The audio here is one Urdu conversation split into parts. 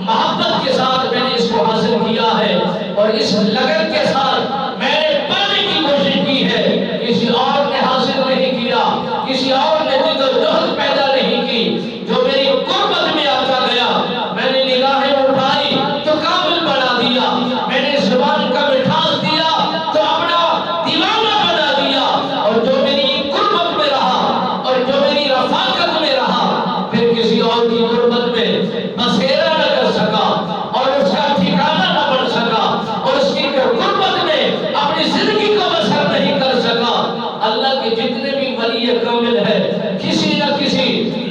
محبت کے ساتھ میں نے اس کو حاصل کیا ہے اور اس لگن کے ساتھ میں نے پانے کی کوشش کی ہے. کسی اور نے حاصل نہیں کیا, کسی اور نے جدوجہد پیدا نہیں کی. جو میری قربت میں آتا گیا میں نے نگاہیں اٹھائی تو کامل بنا دیا, میں نے زبان کا مٹھاس دیا تو اپنا دیوانہ بنا دیا. اور جو میری قربت میں رہا اور جو میری رفاقت میں رہا پھر کسی اور کی قربت میں بسیرا نہ کر سکا اور اس کا ٹھکانہ نہ بن سکا اور اس کی قربت میں اپنی زندگی کو بسر نہیں کر سکا. اللہ کے جتنے بھی ولی کامل ہے کسی نہ کسی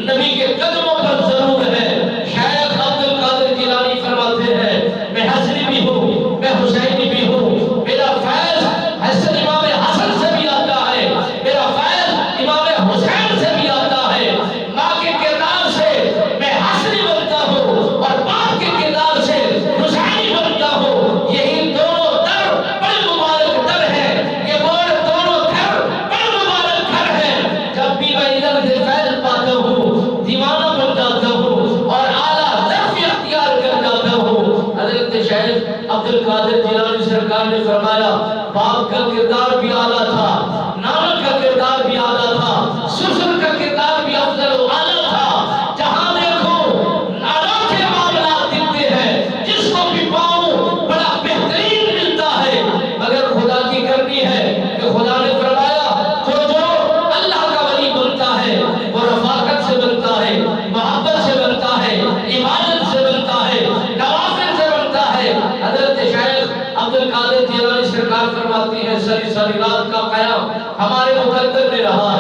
نبی کے قدموں پر ضرور ہے. شیخ عبد القادر جیلانی فرماتے ہیں میں حسنی بھی ہوں, میں حسینی بھی ہوں, میرا فیض حسن امام حسن سے بھی آتا ہے, میرا فیض امام حسین سے بھی آتا ہے. ماں کے کردار سے میں حسنی بنتا ہوں اور باپ کے کردار سے حسینی بنتا ہوں. یہی دونوں در بڑے مبارک در ہیں, یہ دونوں گھر بڑے مبارک گھر ہیں. جب بھی میں ادھر سے فیض پاتا ہوں دیوانہ بن جاتا ہوں اور اعلیٰ ظرف اختیار کر جاتا ہوں. حضرت شیخ عبد القادر جیلانی سرکار نے فرمایا باپ کا کردار بھی اعلیٰ تھا, نانا کا کردار بھی اعلیٰ تھا, سسر کا کردار بھی افضل و اعلیٰ تھا. جہاں دیکھو نانا کے معاملات دکھتے ہیں, جس کو بھی پاؤں بڑا بہترین ملتا ہے, مگر خدا کی کرنی ہے کہ خدا نے فرمایا جو اللہ کا ولی بنتا ہے وہ رفاقت سے بنتا ہے, محبت سے بنتا ہے, عبادت سے بنتا ہے, نوافل سے بنتا ہے. حضرت شیخ عبد القادر جیلانی سرکار فرماتی ہے ساری رات کا قیام ہمارے مقدر میں رہا